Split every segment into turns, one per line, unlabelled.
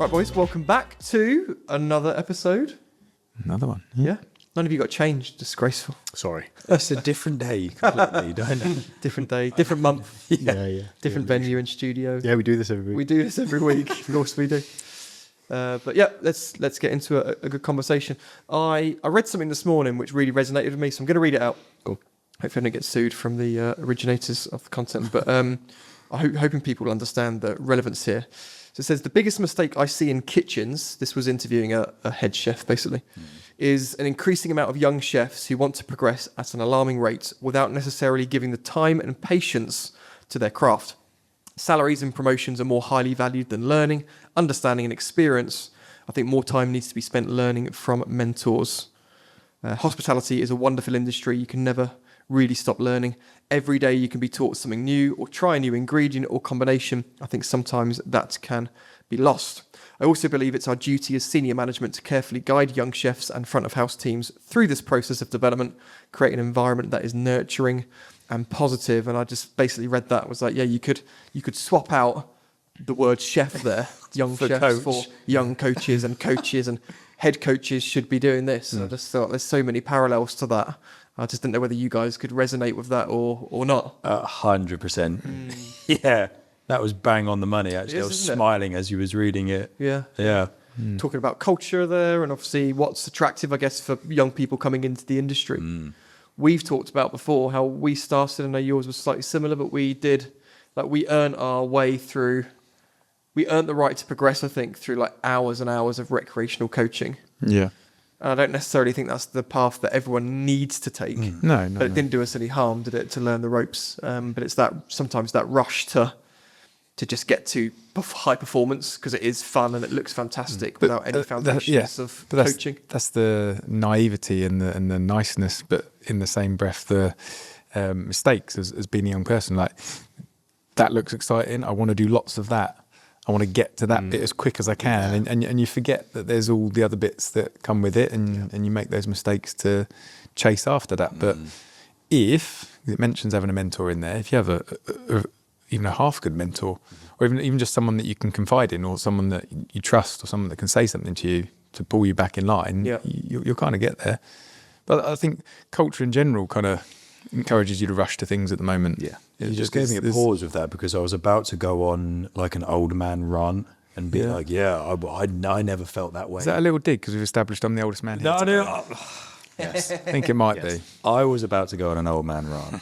Right, boys, welcome back to another episode.
Another one.
Yeah. None of you got changed. Disgraceful.
Sorry. It's a different day completely, don't it?
Different day, different month,
Yeah.
different venue and studio.
Yeah, we do this every week.
We do this every week. Of course we do. But yeah, let's get into a good conversation. I read something this morning which really resonated with me, so I'm going to read it out.
Cool.
Hopefully I don't get sued from the originators of the content, but I'm hoping people will understand the relevance here. So it says, the biggest mistake I see in kitchens, this was interviewing a head chef basically, is an increasing amount of young chefs who want to progress at an alarming rate without necessarily giving the time and patience to their craft. Salaries and promotions are more highly valued than learning, understanding and experience. I think more time needs to be spent learning from mentors. Hospitality is a wonderful industry. You can never really stop learning. Every day you can be taught something new or try a new ingredient or combination. I think sometimes that can be lost. I also believe it's our duty as senior management to carefully guide young chefs and front of house teams through this process of development, create an environment that is nurturing and positive. And I just basically read that, was like, yeah, you could swap out the word chef there, young chefs
coach.
for young coaches and head coaches should be doing this. And I just thought there's so many parallels to that. I just didn't know whether you guys could resonate with that or not.
100%. Yeah. That was bang on the money, actually. I was smiling as you was reading it.
Yeah.
Yeah.
Talking about culture there and obviously what's attractive, I guess, for young people coming into the industry. We've talked about before how we started, I know yours was slightly similar, but we earned our way through, we earned the right to progress, I think, through like hours and hours of recreational coaching.
Yeah.
And I don't necessarily think that's the path that everyone needs to take.
No.
But it didn't do us any harm, did it, to learn the ropes? But it's that sometimes that rush to just get to high performance because it is fun and it looks fantastic without any foundations of coaching.
That's the naivety and the niceness, but in the same breath, the mistakes as being a young person. Like, that looks exciting. I want to do lots of that. I want to get to that bit as quick as I can. Yeah. And you forget that there's all the other bits that come with it and you make those mistakes to chase after that. But if it mentions having a mentor in there, if you have even a half good mentor, or even just someone that you can confide in, or someone that you trust, or someone that can say something to you to pull you back in line, you'll kind of get there. But I think culture in general kind of encourages you to rush to things at the moment.
Yeah. You just gave me a pause with that because I was about to go on like an old man run and be like, I never felt that way.
Is that a little dig because we've established I'm the oldest man here?
No. Yes.
I think it might be.
I was about to go on an old man run,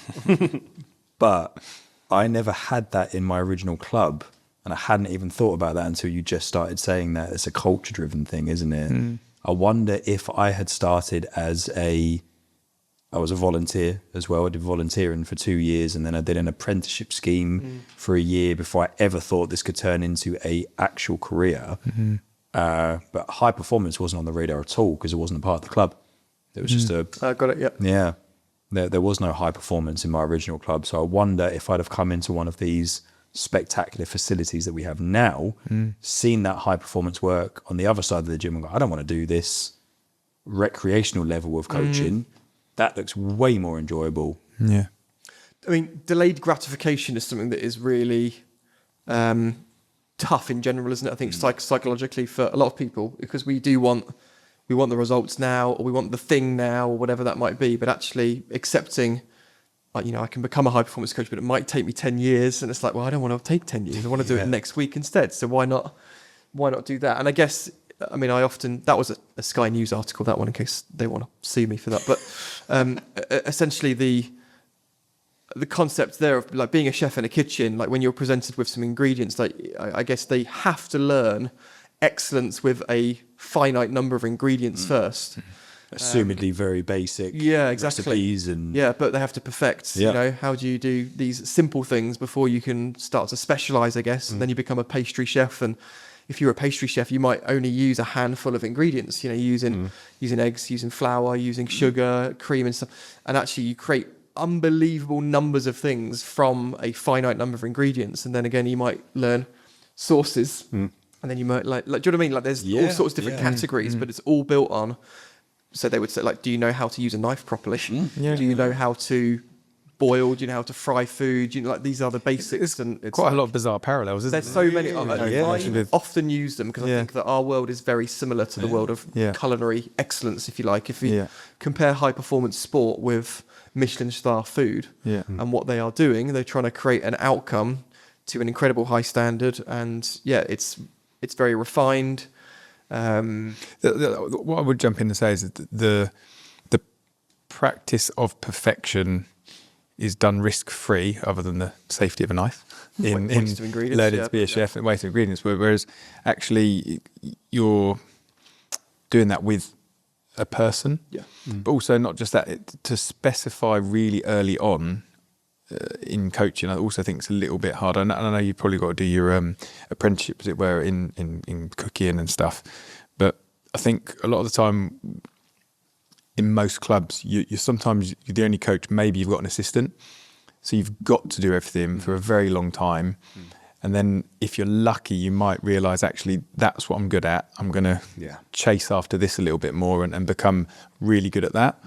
but I never had that in my original club, and I hadn't even thought about that until you just started saying that. It's a culture-driven thing, isn't it? I wonder if I had started I was a volunteer as well. I did volunteering for 2 years, and then I did an apprenticeship scheme for a year before I ever thought this could turn into a actual career. But high performance wasn't on the radar at all because it wasn't a part of the club. It was just
Got it,
yeah. There was no high performance in my original club. So I wonder if I'd have come into one of these spectacular facilities that we have now, seen that high performance work on the other side of the gym and go, I don't want to do this recreational level of coaching. That looks way more enjoyable.
Yeah.
I mean, delayed gratification is something that is really tough in general, isn't it? I think psychologically for a lot of people, because we want the results now, or we want the thing now, or whatever that might be. But actually accepting, like, I can become a high performance coach, but it might take me 10 years. And it's like, well, I don't want to take 10 years. I want to do it next week instead. So why not do that? And I guess, that was a Sky News article, that one, in case they want to sue me for that. But essentially the concept there of like being a chef in a kitchen, like when you're presented with some ingredients, like I guess they have to learn excellence with a finite number of ingredients first.
Assumedly very basic recipes
but they have to perfect, how do you do these simple things before you can start to specialize, I guess, and then you become a pastry chef. And if you're a pastry chef, you might only use a handful of ingredients, using eggs, using flour, using sugar, cream and stuff. And actually you create unbelievable numbers of things from a finite number of ingredients. And then again, you might learn sauces and then you might like do you know what I mean? Like there's all sorts of different categories, but it's all built on. So they would say, like, do you know how to use a knife properly? Do you know how to boil? Do you know how to fry food? Do you know, like these are the basics. And it's
quite a lot of bizarre parallels, isn't
there's
there?
so many. I often use them because I think that our world is very similar to the world of culinary excellence, if you like. If you compare high performance sport with Michelin star food and what they are doing, they're trying to create an outcome to an incredible high standard, and it's very refined.
What I would jump in and say is that the practice of perfection is done risk-free, other than the safety of a knife, in learning to be a chef and waste of ingredients. Whereas actually you're doing that with a person, but also not just that, to specify really early on in coaching, I also think it's a little bit hard. And I know you've probably got to do your apprenticeship, as it were, in cooking and stuff. But I think a lot of the time in most clubs, you're the only coach. Maybe you've got an assistant, so you've got to do everything for a very long time. And then if you're lucky, you might realise, actually, that's what I'm good at. I'm going to chase after this a little bit more and become really good at that.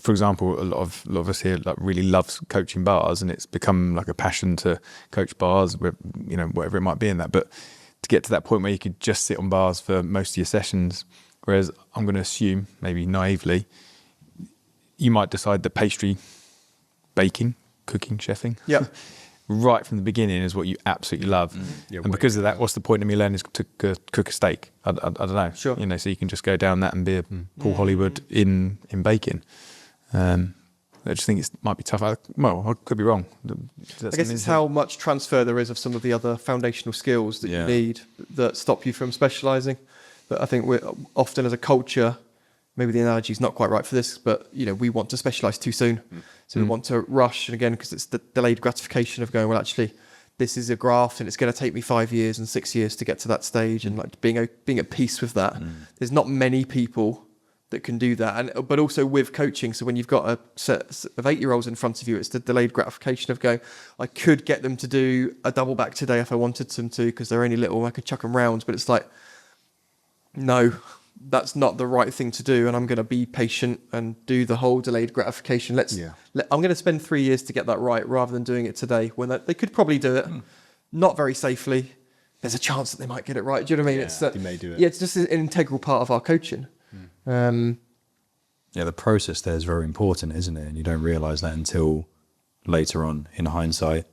For example, a lot of us here really loves coaching bars, and it's become like a passion to coach bars, whatever it might be in that. But to get to that point where you could just sit on bars for most of your sessions, whereas I'm going to assume, maybe naively, you might decide that pastry, baking, cooking, chefing, right from the beginning is what you absolutely love. And because of that, what's the point of me learning to cook a steak? I don't know.
Sure.
So you can just go down that and be a Paul Hollywood in baking. I just think it might be tough. I could be wrong.
I guess it's how much transfer there is of some of the other foundational skills that you need that stop you from specialising. But I think we're often, as a culture, maybe the analogy is not quite right for this, but we want to specialise too soon. So we want to rush, and again, because it's the delayed gratification of going, well, actually, this is a graft, and it's going to take me 5 years and 6 years to get to that stage, and like being at peace with that. There's not many people that can do that, but also with coaching. So when you've got a set of 8-year-olds in front of you, it's the delayed gratification of going, I could get them to do a double back today if I wanted them to, because they're only little, I could chuck them round. But it's like, no, that's not the right thing to do, and I'm going to be patient and do the whole delayed gratification. I'm going to spend 3 years to get that right, rather than doing it today when they could probably do it, not very safely. There's a chance that they might get it right. Do you know what I mean?
They may do it.
Yeah, it's just an integral part of our coaching.
The process there is very important, isn't it? And you don't realise that until later on in hindsight.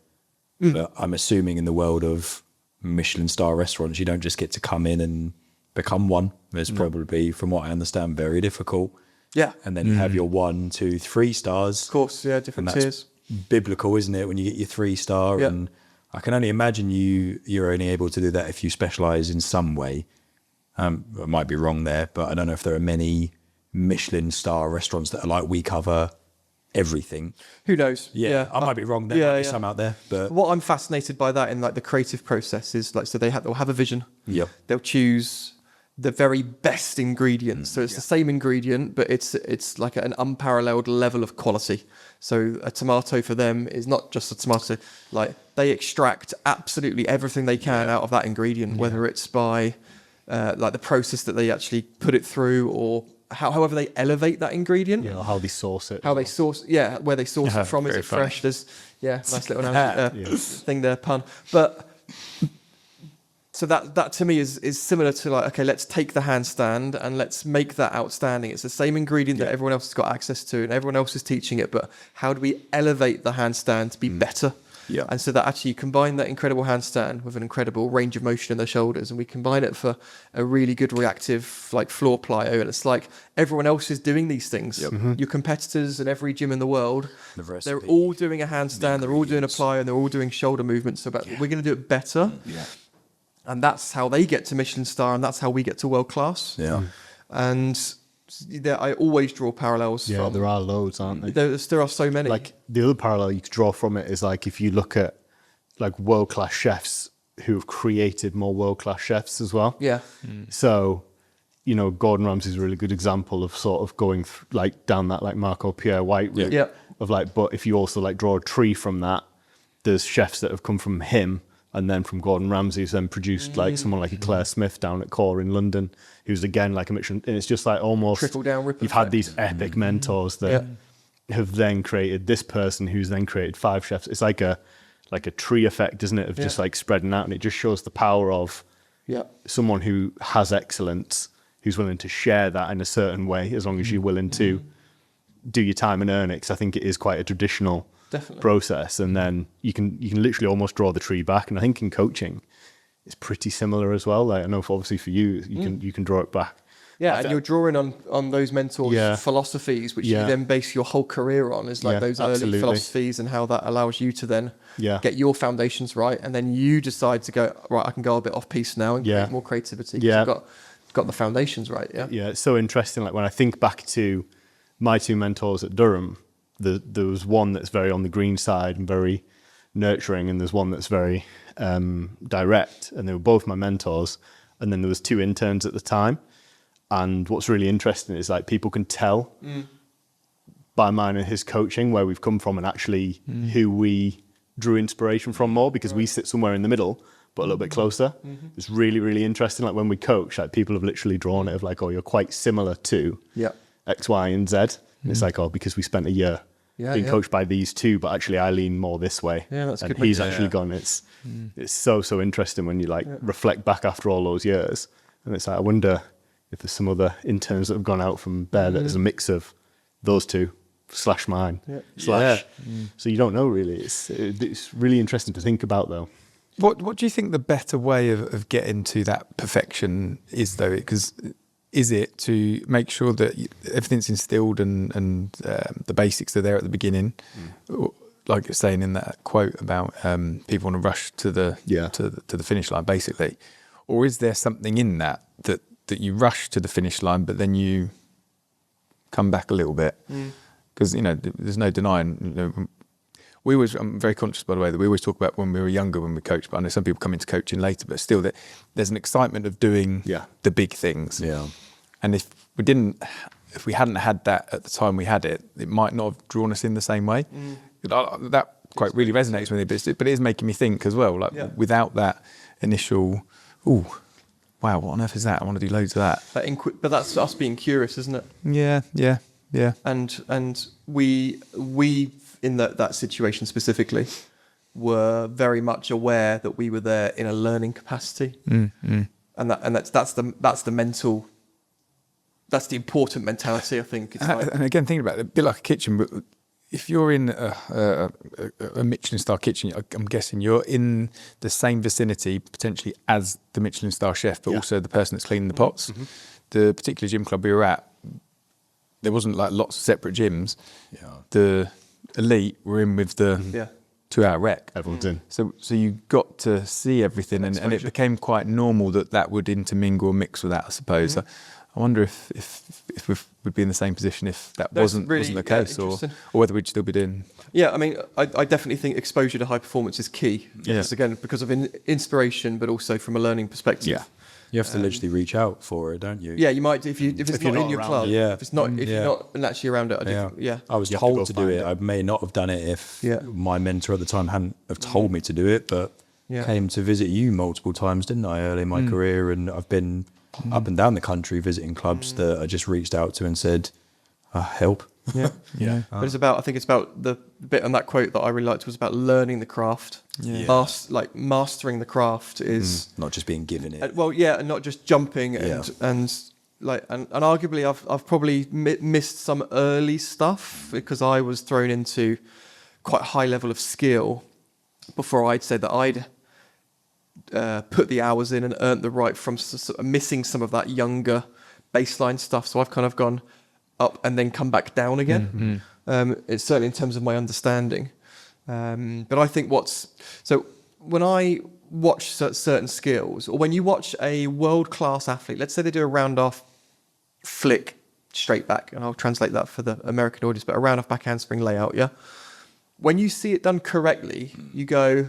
But I'm assuming in the world of Michelin star restaurants, you don't just get to come in and become one. It's probably, from what I understand, very difficult.
Yeah.
And then you have your 1, 2, 3 stars.
Of course, different tiers.
Biblical, isn't it? When you get your 3-star, and I can only imagine you're only able to do that if you specialise in some way. I might be wrong there, but I don't know if there are many Michelin star restaurants that are like, we cover everything.
Who knows?
I might be wrong. There might be some out there, but
what I'm fascinated by that in like the creative process is like, so they'll have a vision. They'll choose the very best ingredients. So it's the same ingredient, but it's like an unparalleled level of quality. So a tomato for them is not just a tomato. Like, they extract absolutely everything they can out of that ingredient, whether it's by like the process that they actually put it through, or however they elevate that ingredient.
Or how they source it.
Where they source it from. Is it fresh? There's nice little thing there, pun. But so that to me is similar to like, okay, let's take the handstand and let's make that outstanding. It's the same ingredient that everyone else has got access to and everyone else is teaching it, but how do we elevate the handstand to be better? And so that actually you combine that incredible handstand with an incredible range of motion in the shoulders, and we combine it for a really good reactive like floor plyo, and it's like everyone else is doing these things. Your competitors in every gym in the world, they're all doing a handstand, they're all doing a plyo, and they're all doing shoulder movements. So we're going to do it better. And that's how they get to Michelin star, and that's how we get to world class. And I always draw parallels.
There are loads, aren't there?
There are so many.
Like, the other parallel you could draw from it is like, if you look at like world-class chefs who have created more world-class chefs as well. So, Gordon Ramsay's a really good example of sort of going like down that like Marco Pierre White route of like, but if you also like draw a tree from that, there's chefs that have come from him, and then from Gordon Ramsay, who's then produced like someone like a Claire Smith down at Core in London, who's again like a Michelin. And it's just like almost
trickle down ripple
you've had these epic mentors that have then created this person who's then created 5 chefs. It's like a tree effect, isn't it, of just like spreading out, and it just shows the power of someone who has excellence, who's willing to share that in a certain way, as long as you're willing to do your time and earn it. Because I think it is quite a traditional process, and then you can literally almost draw the tree back. And I think in coaching, it's pretty similar as well. Like, I know, obviously for you, you can draw it back.
Yeah, and you're drawing on those mentors' philosophies, which you then base your whole career on, is like those early philosophies, and how that allows you to then get your foundations right, and then you decide to go, right, I can go a bit off piece now and create more creativity. Yeah, you've got the foundations right. Yeah, it's so interesting. Like when I think back to my 2 mentors at Durham, there was one that's very on the green side and very nurturing, and there's one that's very direct, and they were both my mentors. And then there was 2 interns at the time. And what's really interesting is like people can tell by mine and his coaching where we've come from, and actually who we drew inspiration from more, because we sit somewhere in the middle, but a little bit closer. It's really, really interesting. Like when we coach, like people have literally drawn it of like, oh, you're quite similar to X, Y, and Z. And it's like, oh, because we spent a year being coached by these 2, but actually I lean more this way. Yeah, that's and good. He's actually gone. It's so interesting when you like reflect back after all those years, and it's like, I wonder if there's some other interns that have gone out from there that is a mix of those 2 / mine / so you don't know really. It's really interesting to think about though.
What do you think the better way of getting to that perfection is though? Because is it to make sure that everything's instilled and the basics are there at the beginning, like you're saying in that quote about people want to rush to the finish line basically, or is there something in that you rush to the finish line, but then you come back a little bit? Because there's no denying. I'm very conscious, by the way, that we always talk about when we were younger, when we coached. But I know some people come into coaching later, but still, there's an excitement of doing the big things. Yeah. And if we hadn't had that at the time we had it, it might not have drawn us in the same way. That quite really resonates with me, but it is making me think as well. Like without that initial, wow, what on earth is that? I want to do loads of that.
But that's us being curious, isn't it?
Yeah.
And we in that situation specifically were very much aware that we were there in a learning capacity, and that's the mental. That's the important mentality, I think. It's
and again, thinking about it, a bit like a kitchen, but if you're in a Michelin star kitchen, I'm guessing you're in the same vicinity potentially as the Michelin star chef, but also the person that's cleaning the pots. The particular gym club we were at, there wasn't like lots of separate gyms. The elite were in with the 2-hour rec. Everyone's in. So you got to see everything, and it became quite normal that would intermingle or mix with that, I suppose. I wonder if we'd be in the same position if that wasn't the case, or whether we'd still be doing.
Yeah, I mean, I definitely think exposure to high performance is key. Yes, again, because of inspiration, but also from a learning perspective.
Yeah, you have to literally reach out for it, don't you?
Yeah, you might if it's not in your club. Yeah, if you're not actually around it.
I was told to do it. I may not have done it if my mentor at the time hadn't have told me to do it, but came to visit you multiple times, didn't I, early in my career, and I've been up and down the country visiting clubs that I just reached out to and said, help.
But I think it's about the bit on that quote that I really liked was about learning the craft. Mastering the craft is
not just being given it.
And not just jumping and arguably I've probably missed some early stuff because I was thrown into quite a high level of skill before I'd say that I'd put the hours in and earned the right from missing some of that younger baseline stuff. So I've kind of gone up and then come back down again. It's certainly in terms of my understanding. But I think when I watch certain skills, or when you watch a world-class athlete, let's say they do a round-off flick straight back, and I'll translate that for the American audience, but a round-off back handspring layout, when you see it done correctly, you go,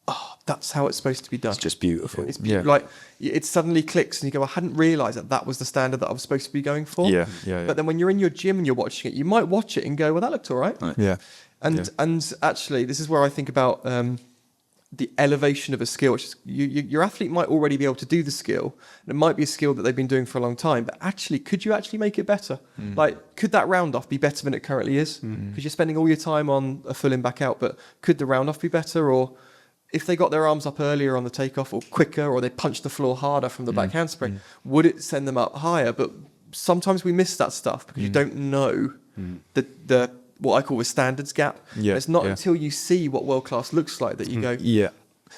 oh, that's how it's supposed to be done.
It's just beautiful.
It's like it suddenly clicks, and you go, I hadn't realised that was the standard that I was supposed to be going for. But then when you're in your gym and you're watching it, you might watch it and go, well, that looked all right. And actually, this is where I think about the elevation of a skill, which is, your athlete might already be able to do the skill, and it might be a skill that they've been doing for a long time, but actually, could you actually make it better? Like, could that round off be better than it currently is? Because you're spending all your time on a full in back out, but could the round off be better? Or if they got their arms up earlier on the takeoff, or quicker, or they punched the floor harder from the back handspring, would it send them up higher? But sometimes we miss that stuff because you don't know the what I call the standards gap. It's not until you see what world class looks like that you go,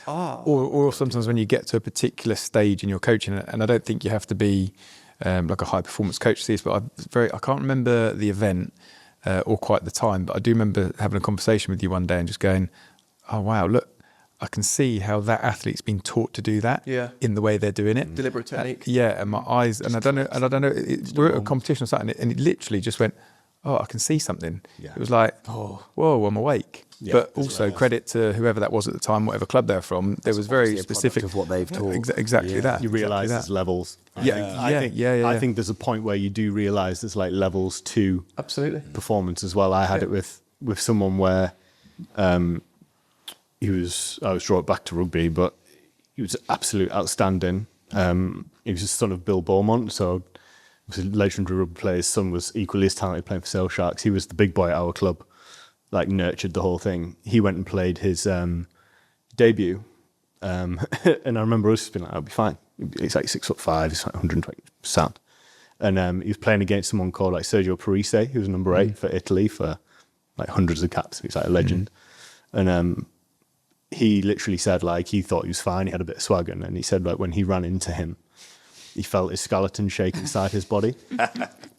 Or sometimes when you get to a particular stage in your coaching, and I don't think you have to be like a high performance coach to see this, but I can't remember the event or quite the time, but I do remember having a conversation with you one day and just going, oh wow, look, I can see how that athlete's been taught to do that in the way they're doing it.
Deliberate technique.
And my eyes, and I don't know, we're at a competition or something, and it literally just went, oh, I can see something. It was like, whoa, I'm awake. But also credit to whoever that was at the time, whatever club they're from. There was very specific
of what they've taught.
Exactly that.
You realise there's levels. I think there's a point where you do realise there's like levels to performance as well. I had it with someone where I was brought back to rugby, but he was absolute outstanding. He was the son of Bill Beaumont, so he was a legendary rugby player. His son was equally as talented playing for Sale Sharks. He was the big boy at our club, like nurtured the whole thing. He went and played his debut, and I remember us just being like, "I'll be fine." He's like 6'5", he's like 120 sound, and he was playing against someone called like Sergio Parise, who was number 8 for Italy for like hundreds of caps. He's like a legend, and he literally said like he thought he was fine. He had a bit of swagger, and he said like when he ran into him, he felt his skeleton shake inside his body.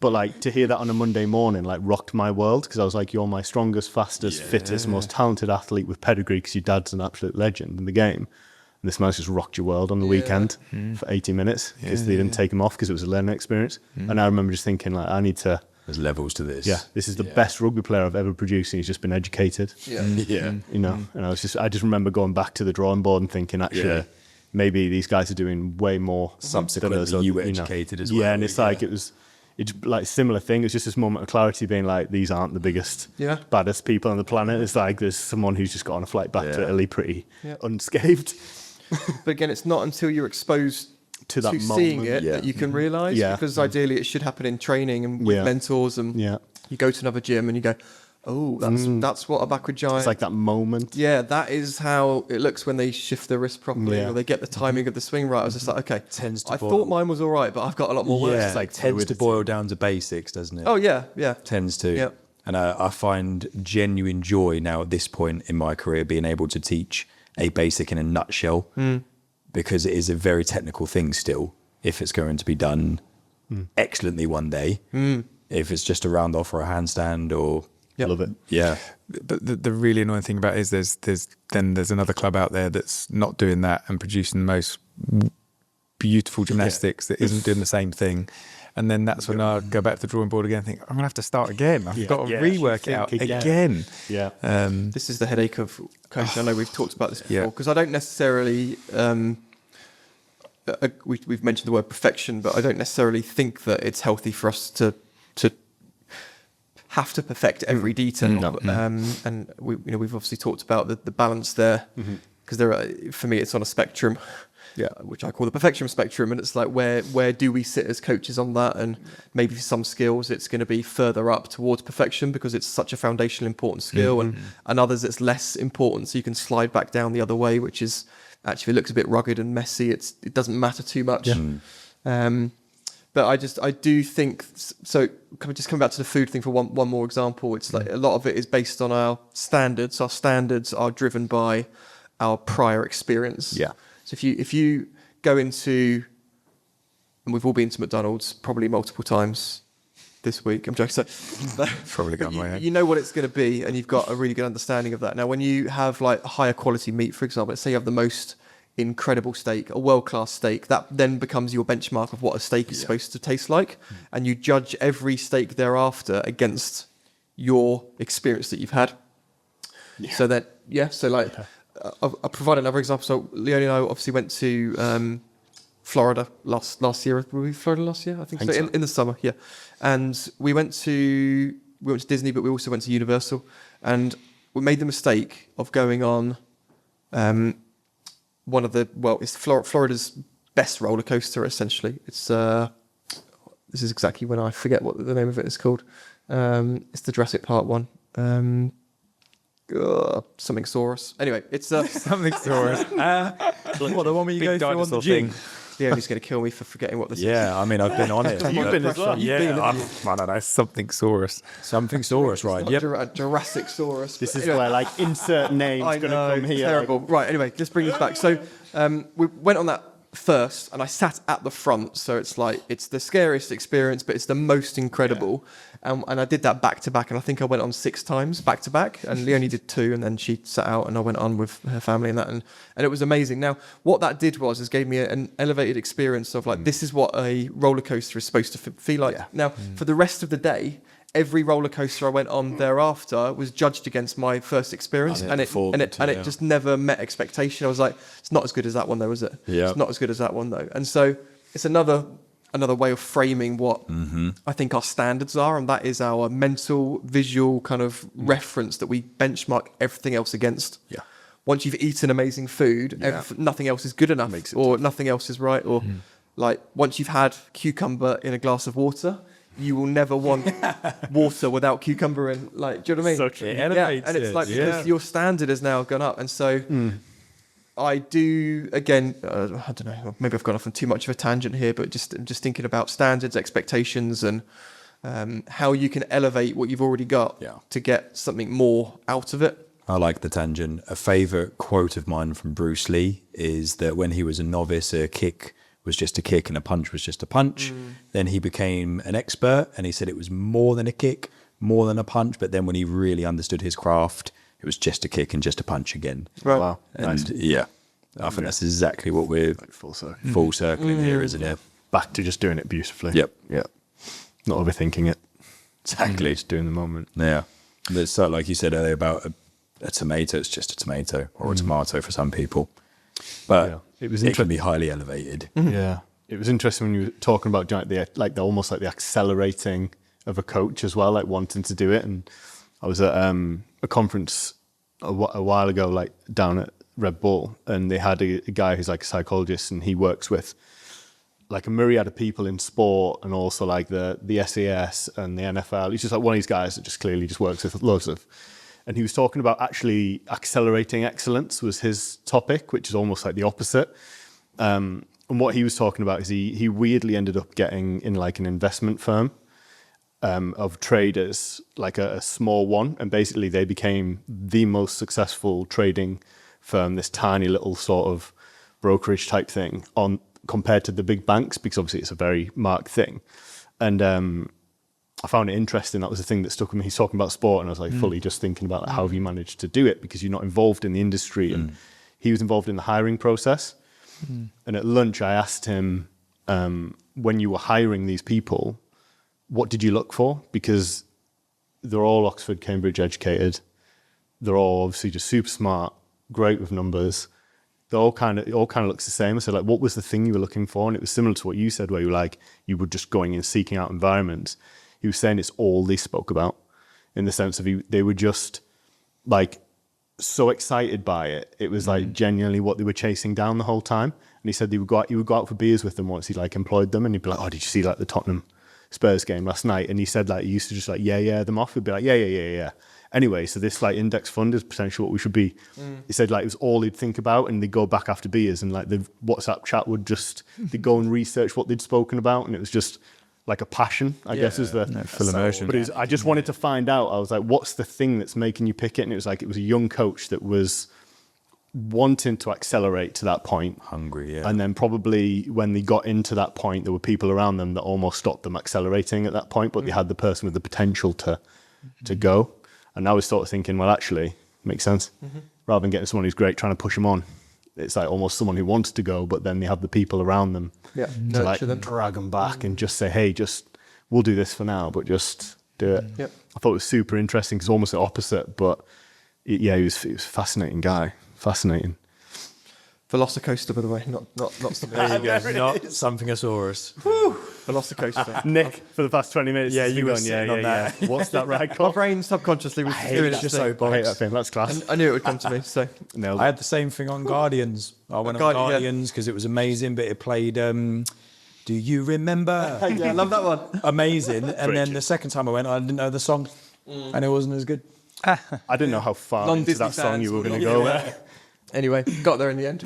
But like to hear that on a Monday morning like rocked my world, because I was like, you're my strongest, fastest, fittest, most talented athlete with pedigree because your dad's an absolute legend in the game. And this man's just rocked your world on the weekend for 80 minutes because they didn't take him off because it was a learning experience. And I remember just thinking like, I need to...
There's levels to this.
Yeah, this is the best rugby player I've ever produced, and he's just been educated.
Yeah.
You know, and I just remember going back to the drawing board and thinking, actually, maybe these guys are doing way more.
Subsequently, you were educated as well.
Yeah, and it's like it's like a similar thing. It's just this moment of clarity, being like, these aren't the biggest, baddest people on the planet. It's like there's someone who's just got on a flight back to Italy pretty unscathed.
But again, it's not until you're exposed to that seeing it that you can realise. Because ideally, it should happen in training and with mentors, and you go to another gym and you go, oh, that's what a backward giant.
It's like that moment.
Yeah, that is how it looks when they shift the wrist properly or they get the timing of the swing right. I was just like, okay, I thought mine was all right, but I've got a lot more work.
Yeah,
it's like
tends to boil down to basics, doesn't it?
Oh yeah.
Tends to.
Yeah.
And I find genuine joy now at this point in my career being able to teach a basic in a nutshell, because it is a very technical thing still. If it's going to be done excellently one day, if it's just a round off or a handstand or.
Love it.
Yeah.
But the really annoying thing about it is there's another club out there that's not doing that and producing the most beautiful gymnastics that isn't doing the same thing. And then that's when I go back to the drawing board again and think, I'm going to have to start again. I've got to rework it out again.
Yeah.
This is the headache of coaching. I know we've talked about this before, because I don't necessarily... we've mentioned the word perfection, but I don't necessarily think that it's healthy for us to have to perfect every detail. And we've obviously talked about the balance there, because for me it's on a spectrum, which I call the perfection spectrum, and it's like where do we sit as coaches on that? And maybe for some skills it's going to be further up towards perfection because it's such a foundational important skill, and others it's less important, so you can slide back down the other way, which is actually, it looks a bit rugged and messy. It doesn't matter too much. But I do think, so just coming back to the food thing for one more example, it's like a lot of it is based on our standards. Our standards are driven by our prior experience. Yeah. So if you go into, and we've all been to McDonald's probably multiple times this week, I'm joking. So,
probably gone my head.
You know what it's going to be, and you've got a really good understanding of that. Now, when you have like higher quality meat, for example, let's say you have the most incredible steak, a world-class steak, that then becomes your benchmark of what a steak is supposed to taste like, and you judge every steak thereafter against your experience that you've had. So that I'll provide another example. So Leonie and I obviously went to Florida last year. Were we Florida last year? I think so. In the summer, and we went to Disney, but we also went to Universal, and we made the mistake of going on one of the, it's Florida's best roller coaster, essentially. It's this is exactly when I forget what the name of it is called. It's the Jurassic Park one. Something Saurus. Anyway, it's
Something Saurus.
What, the one where you
Big
go through on the
dinosaur
gym?
thing.
Leonie's going to kill me for forgetting what this is.
Yeah, I mean, I've been on it.
You've been as well.
Yeah, I don't know. Something Saurus.
Something Saurus, right? Yep.
Jurassic Saurus.
This is where like insert names
I
going to
know,
come here.
terrible. Right, anyway, let's bring this back. So we went on that first, and I sat at the front, so it's like, it's the scariest experience, but it's the most incredible. And I did that back to back, and I think I went on 6 times back to back, and Leonie did 2, and then she sat out, and I went on with her family and that, and it was amazing. Now, what that did was gave me an elevated experience of like, this is what a roller coaster is supposed to feel like.
Yeah.
Now, for the rest of the day, every roller coaster I went on thereafter was judged against my first experience, and it just never met expectation. I was like, it's not as good as that one though, is it?
Yeah.
It's not as good as that one though. And so it's another way of framing what I think our standards are, and that is our mental, visual kind of reference that we benchmark everything else against.
Yeah.
Once you've eaten amazing food, nothing else is good enough, or nothing else is right, or like once you've had cucumber in a glass of water, you will never want water without cucumber in. Like, do you know what I mean?
So true.
It elevates
and it's
it,
like because your standard has now gone up, and so I do again. I don't know. Maybe I've gone off on too much of a tangent here, but just thinking about standards, expectations, and how you can elevate what you've already got to get something more out of it.
I like the tangent. A favourite quote of mine from Bruce Lee is that when he was a novice, a kick was just a kick and a punch was just a punch. Then he became an expert, and he said it was more than a kick, more than a punch. But then when he really understood his craft, it was just a kick and just a punch again.
Right.
Wow.
And
Nice.
yeah, I think that's exactly what we're
Like full circle.
full circling here, isn't it?
Back to just doing it beautifully.
Yep.
Yeah. Not overthinking it.
Exactly.
Just doing the moment.
Yeah. There's so, like you said earlier about a tomato, it's just a tomato, or a tomato for some people. But
Yeah. It was
it can be highly elevated.
Yeah, it was interesting when you were talking about the almost like the accelerating of a coach as well, like wanting to do it. And I was at a conference a while ago, like down at Red Bull, and they had a guy who's like a psychologist, and he works with like a myriad of people in sport, and also like the SAS and the NFL. He's just like one of these guys that just clearly just works with loads of. And he was talking about actually accelerating excellence was his topic, which is almost like the opposite. And what he was talking about is he weirdly ended up getting in like an investment firm of traders, like a small one. And basically they became the most successful trading firm, this tiny little sort of brokerage type thing compared to the big banks, because obviously it's a very marked thing. And I found it interesting. That was the thing that stuck with me. He's talking about sport, and I was like fully just thinking about like, how have you managed to do it, because you're not involved in the industry. And he was involved in the hiring process. And at lunch, I asked him, when you were hiring these people, what did you look for? Because they're all Oxford, Cambridge educated. They're all obviously just super smart, great with numbers. It all kind of looks the same. I said, like, what was the thing you were looking for? And it was similar to what you said, where you were like, you were just going and seeking out environments. He was saying it's all they spoke about, in the sense of they were just like so excited by it. It was like genuinely what they were chasing down the whole time. And he said he would go out for beers with them once he like employed them, and he'd be like, oh, did you see like the Tottenham Spurs game last night? And he said like he used to just like yeah them off. He'd be like yeah. Anyway, so this like index fund is potentially what we should be. He said like it was all he'd think about, and they'd go back after beers, and like the WhatsApp chat would just they'd go and research what they'd spoken about, and it was just like a passion, I guess, is the
full immersion.
But I just wanted to find out. I was like, what's the thing that's making you pick it? And it was like it was a young coach that was wanting to accelerate to that point.
Hungry, yeah.
And then probably when they got into that point, there were people around them that almost stopped them accelerating at that point, but they had the person with the potential to go. And I was sort of thinking, well, actually, makes sense. Rather than getting someone who's great, trying to push them on, it's like almost someone who wants to go, but then they have the people around them to like drag them back and just say, hey, we'll do this for now, but just do it.
Yep.
I thought it was super interesting because almost the opposite, but he was a fascinating guy. Fascinating.
Velocicoaster, by the way, not something.
There you go. Not something Asaurus.
Velocicoaster.
Nick, for the past 20 minutes,
Yeah,
has
you
been
were
going,
sitting on that.
yeah. What's that ride
My
called?
brain subconsciously was doing
that
its
so
thing.
I hate that thing. That's class.
I knew it would come to me. So
Nailed
I
it.
had the same thing on Guardians. I went on
Guardian, yeah.
Guardians because it was amazing, but it played Do You Remember?
yeah, I love that one.
Amazing. And then the second time I went, I didn't know the song and it wasn't as good.
I didn't know how far into
Non-Disney
that song
fans
you were
will
going to
not
go.
get it. Anyway, got there in the end.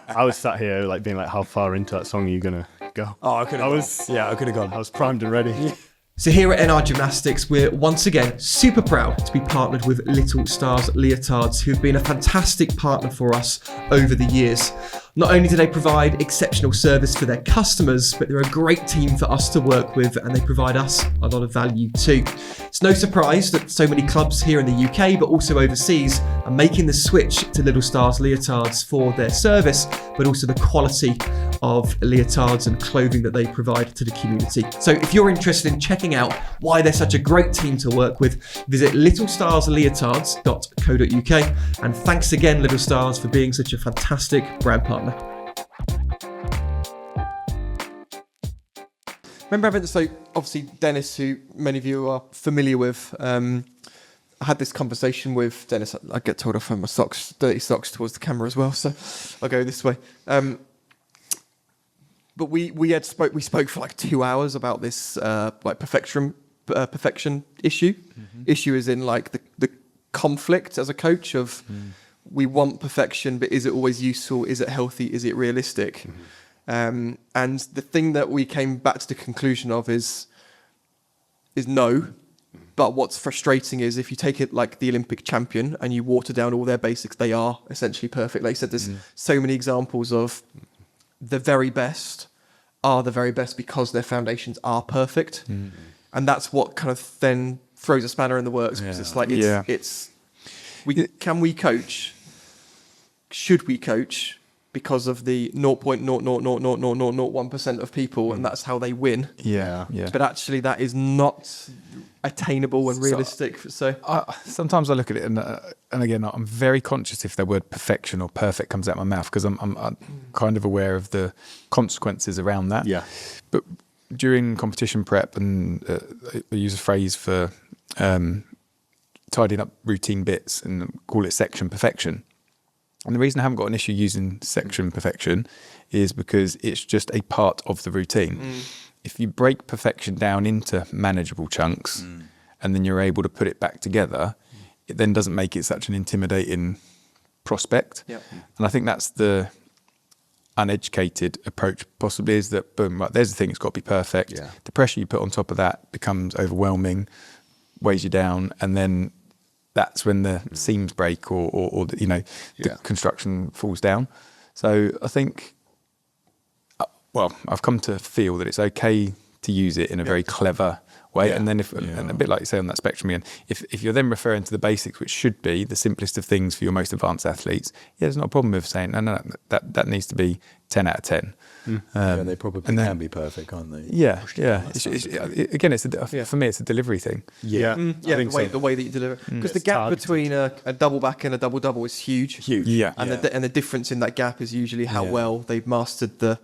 I was sat here like being like, how far into that song are you going to go?
Oh, I could have
I
could have gone.
was primed and ready.
So here at NR Gymnastics, we're once again super proud to be partnered with Little Stars Leotards, who've been a fantastic partner for us over the years. Not only do they provide exceptional service for their customers, but they're a great team for us to work with, and they provide us a lot of value too. It's no surprise that so many clubs here in the UK, but also overseas, are making the switch to Little Stars Leotards for their service, but also the quality of leotards and clothing that they provide to the community. So if you're interested in checking out why they're such a great team to work with, visit littlestarsleotards.co.uk. And thanks again, Little Stars, for being such a fantastic brand partner. Remember having, so obviously Dennis, who many of you are familiar with, I had this conversation with Dennis. I get told off on my socks, dirty socks towards the camera as well, so I'll go this way. But we spoke for like 2 hours about this like perfection issue. Issue is in like the conflict as a coach of we want perfection, but is it always useful? Is it healthy? Is it realistic? And the thing that we came back to the conclusion of is no. But what's frustrating is if you take it like the Olympic champion and you water down all their basics, they are essentially perfect. Like I said, there's so many examples of the very best are the very best because their foundations are perfect. And that's what kind of then throws a spanner in the works, because it's like, can we coach? Should we coach? Because of the 0.0000001% of people, and that's how they win.
Yeah.
But actually, that is not attainable and realistic. So
sometimes I look at it, and again, I'm very conscious if the word perfection or perfect comes out of my mouth, because I'm kind of aware of the consequences around that.
Yeah.
But during competition prep, and I use a phrase for tidying up routine bits and call it section perfection. And the reason I haven't got an issue using section perfection is because it's just a part of the routine. If you break perfection down into manageable chunks and then you're able to put it back together, it then doesn't make it such an intimidating prospect.
Yep.
And I think that's the uneducated approach possibly, is that, boom, right, there's the thing, it's got to be perfect.
Yeah.
The pressure you put on top of that becomes overwhelming, weighs you down, and then that's when the seams break or the construction falls down. So I think, I've come to feel that it's okay to use it in a very clever way. And then and a bit like you say on that spectrum again, if you're then referring to the basics, which should be the simplest of things for your most advanced athletes, there's not a problem with saying, no, that needs to be 10 out of 10.
They probably can be perfect, can't they?
Yeah. Again, for me, it's a delivery thing.
Yeah.
The way that you deliver, because the gap between a double back and a double double is huge.
Yeah.
And the difference in that gap is usually how well they've mastered the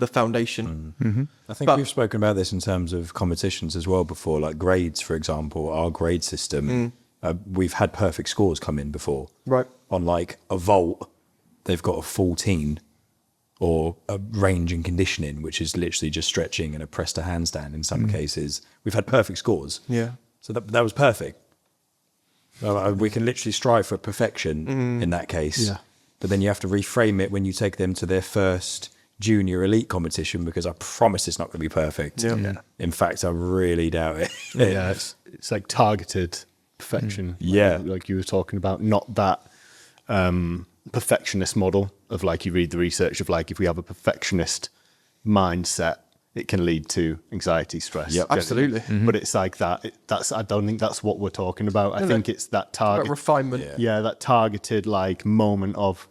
foundation.
I think we've spoken about this in terms of competitions as well before, like grades, for example. Our grade system, we've had perfect scores come in before.
Right.
On like a vault, they've got a 14, or a range and conditioning, which is literally just stretching and a press to handstand in some cases. We've had perfect scores.
Yeah.
So that was perfect. We can literally strive for perfection in that case. Yeah. But then you have to reframe it when you take them to their first junior elite competition, because I promise it's not going to be perfect. Yeah. In fact, I really doubt it.
It's like targeted perfection. Like you were talking about, not that perfectionist model of like, you read the research of like, if we have a perfectionist mindset, it can lead to anxiety, stress.
Yeah, absolutely.
But it's like that. I don't think that's what we're talking about. I think it's that target
refinement.
Yeah, that targeted like moment of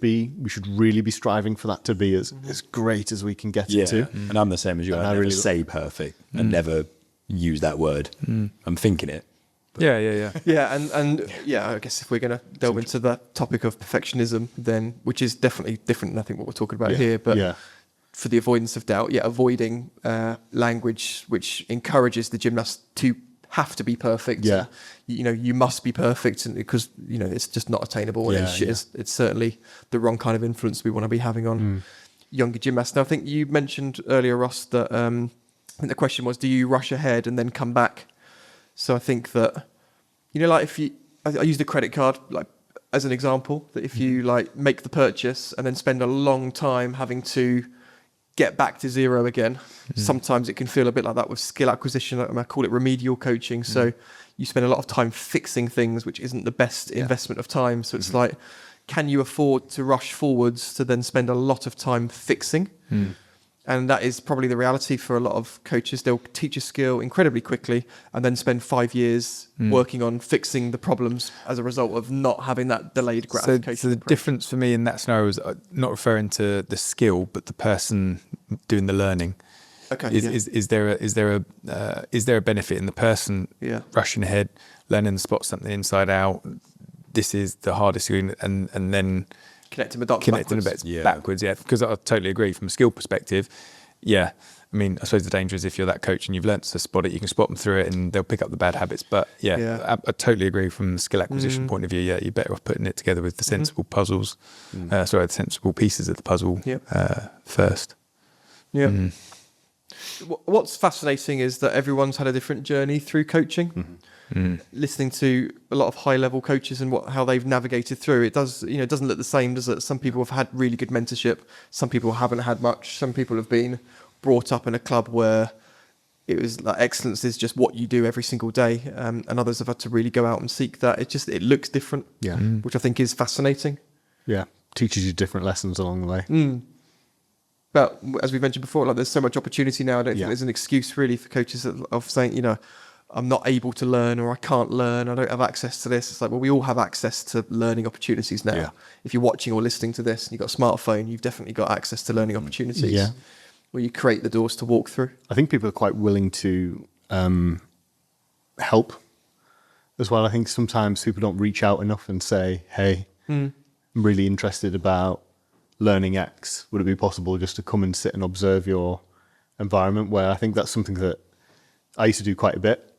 we should really be striving for that to be as great as we can get it to.
And I'm the same as you. I really say perfect and never use that word. I'm thinking it.
Yeah.
And I guess if we're going to delve into the topic of perfectionism, then, which is definitely different than I think what we're talking about here, but for the avoidance of doubt, avoiding language which encourages the gymnast to have to be perfect.
Yeah.
You must be perfect, and because it's just not attainable, and it's certainly the wrong kind of influence we want to be having on younger gymnasts. Now, I think you mentioned earlier, Ross, that I think the question was, do you rush ahead and then come back? So I think that like if I use the credit card like as an example, that if you like make the purchase and then spend a long time having to get back to zero again, sometimes it can feel a bit like that with skill acquisition. I call it remedial coaching. So you spend a lot of time fixing things, which isn't the best investment of time. So it's like, can you afford to rush forwards to then spend a lot of time fixing? And that is probably the reality for a lot of coaches. They'll teach a skill incredibly quickly and then spend 5 years working on fixing the problems as a result of not having that delayed gratification.
So the difference for me in that scenario is not referring to the skill, but the person doing the learning.
Okay.
Is there a benefit in the person rushing ahead, learning to spot something inside out? This is the hardest thing, and then
connecting the dots
backwards. Yeah, because I totally agree from a skill perspective. Yeah, I mean, I suppose the danger is if you're that coach and you've learnt to spot it, you can spot them through it and they'll pick up the bad habits. But I totally agree from the skill acquisition point of view. Yeah, you're better off putting it together with the sensible puzzles. The sensible pieces of the puzzle first.
Yeah. What's fascinating is that everyone's had a different journey through coaching. Listening to a lot of high-level coaches and how they've navigated through it doesn't look the same, does it? Some people have had really good mentorship, some people haven't had much, some people have been brought up in a club where it was like excellence is just what you do every single day, and others have had to really go out and seek that. It looks different, which I think is fascinating.
Teaches you different lessons along the way.
But as we mentioned before, like there's so much opportunity now. I don't think there's an excuse really for coaches of saying, I'm not able to learn, or I can't learn, I don't have access to this. It's like, well, we all have access to learning opportunities now. If you're watching or listening to this and you've got a smartphone, you've definitely got access to learning opportunities where you create the doors to walk through.
I think people are quite willing to help as well. I think sometimes people don't reach out enough and say, hey, I'm really interested about learning X. Would it be possible just to come and sit and observe your environment? Where I think that's something that I used to do quite a bit.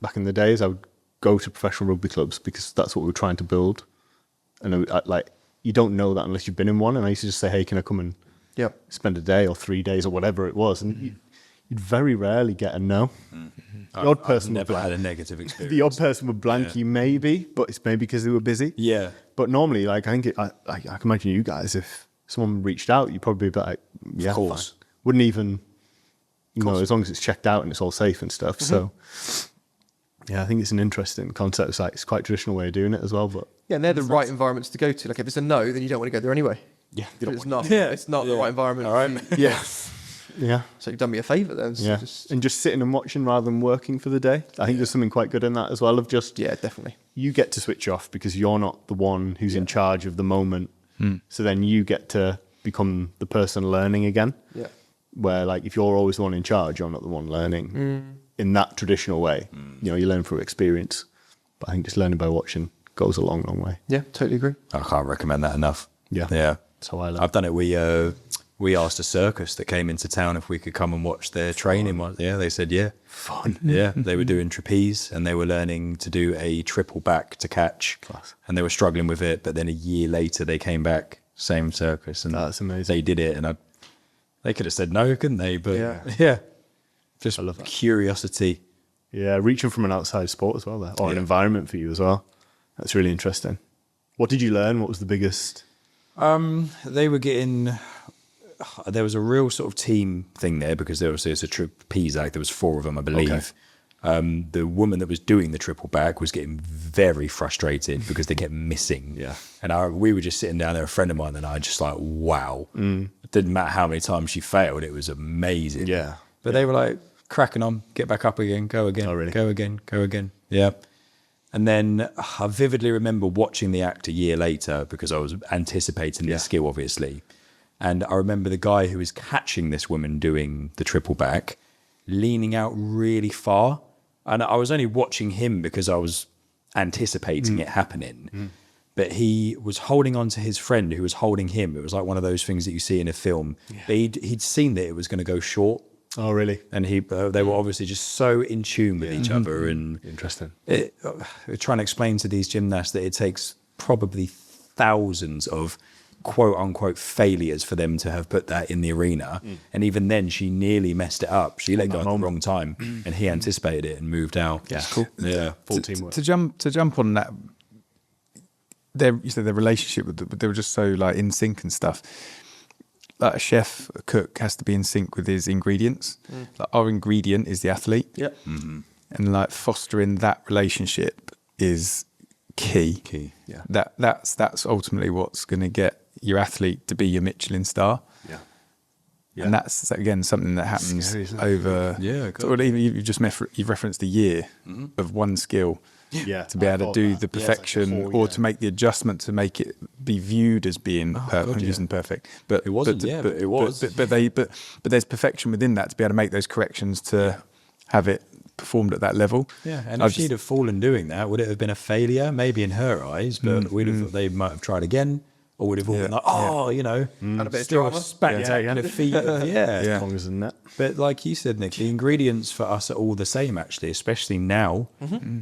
Back in the days, I would go to professional rugby clubs because that's what we were trying to build. And you don't know that unless you've been in one. And I used to just say, hey, can I come and spend a day or 3 days or whatever it was? And you'd very rarely get a no. The odd person
I've never had a negative experience.
The odd person would blank you maybe, but it's maybe because they were busy.
Yeah.
But normally, I can imagine you guys, if someone reached out, you'd probably be like, yeah, of course. Fine. Wouldn't even, as long as it's checked out and it's all safe and stuff. So, I think it's an interesting concept. It's quite a traditional way of doing it as well. But
and they're the right environments to go to. Like if it's a no, then you don't want to go there anyway.
Yeah.
If it's not the right environment.
All right.
Yeah.
So you've done me a favour then. So
and just sitting and watching rather than working for the day. I think there's something quite good in that as well of just...
definitely.
You get to switch off because you're not the one who's in charge of the moment. So then you get to become the person learning again.
Yeah.
Where if you're always the one in charge, you're not the one learning in that traditional way. You learn through experience. But I think just learning by watching goes a long, long way.
Yeah, totally agree.
I can't recommend that enough.
Yeah.
That's
how I learn.
I've done it. We asked a circus that came into town if we could come and watch their training. Yeah, they said, yeah.
Fun.
Yeah, they were doing trapeze and they were learning to do a triple back to catch.
Class.
And they were struggling with it. But then a year later, they came back, same circus. And
that's amazing.
They did it. And they could have said no, couldn't they? But just
I love that.
Curiosity.
Yeah, reaching from an outside sport as well there, or an environment for you as well. That's really interesting. What did you learn? What was the biggest?
They were getting... There was a real sort of team thing there because there was a trapeze act. There was 4 of them, I believe. Okay. The woman that was doing the triple back was getting very frustrated because they kept missing.
Yeah.
And we were just sitting down there, a friend of mine and I just like, wow. It didn't matter how many times she failed. It was amazing.
Yeah.
But they were like cracking on, get back up again, go again, go again. Yeah. And then I vividly remember watching the act a year later because I was anticipating this skill, obviously. And I remember the guy who was catching this woman doing the triple back leaning out really far. And I was only watching him because I was anticipating it happening. but he was holding on to his friend who was holding him. It was like one of those things that you see in a film. Yeah. But he'd seen that it was going to go short.
Oh, really?
And they were obviously just so in tune with each other. And
interesting.
We're trying to explain to these gymnasts that it takes probably thousands of quote unquote failures for them to have put that in the arena. And even then she nearly messed it up. She let go at the wrong time and he anticipated it and moved out.
Yeah, cool.
Yeah.
Full teamwork.
To jump on that, you said their relationship they were just so like in sync and stuff. Like a chef, a cook has to be in sync with his ingredients. Like our ingredient is the athlete.
Yeah.
And like fostering that relationship is key.
Yeah.
That's ultimately what's going to get your athlete to be your Michelin star.
Yeah.
And that's again something that happens over.
Yeah,
or even you've referenced a year of one skill.
Yeah,
to be able to do the perfection or to make the adjustment to make it be viewed as being perfect. But
it wasn't. But it was.
But there's perfection within that to be able to make those corrections to have it performed at that level.
Yeah, and if she'd have fallen doing that, would it have been a failure? Maybe in her eyes, but they might have tried again. Or would have all been like, you know,
And a bit of
still
drama.
spectacular feat.
As long as in that.
But like you said, Nick, the ingredients for us are all the same, actually, especially now.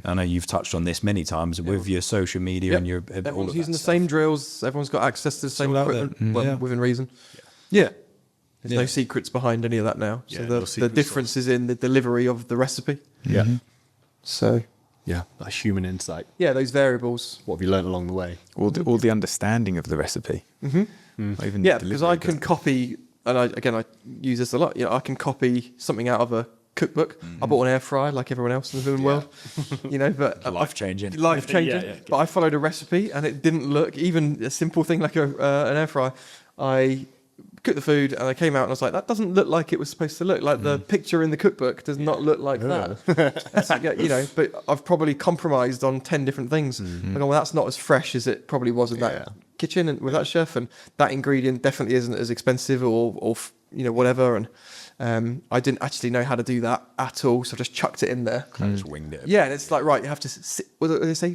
I know you've touched on this many times with your social media and your all
Everyone's
of
using the
that
same drills. Everyone's got access to the same
all out there.
equipment within reason. Yeah. There's no secrets behind any of that now. So the difference is in the delivery of the recipe.
Yeah.
So
that human insight.
yeah, those variables.
What have you learned along the way?
all the understanding of the recipe. Even
Yeah,
the
because
delivery
I
of
can
it.
copy, and I use this a lot. You know, I can copy something out of a cookbook. I bought an air fryer like everyone else in the human world. You know, but
life-changing.
life-changing.
Yeah.
But I followed a recipe, and it didn't look even a simple thing like an air fryer. I cooked the food, and I came out, and I was like, that doesn't look like it was supposed to look. Like the picture in the cookbook does not look like that. You know, but I've probably compromised on 10 different things. I go, well, that's not as fresh as it probably was in that kitchen and with that chef, and that ingredient definitely isn't as expensive or you know, whatever. And I didn't actually know how to do that at all, so I just chucked it in there.
Just winged it.
Yeah, and it's like, right, you have to what do they say?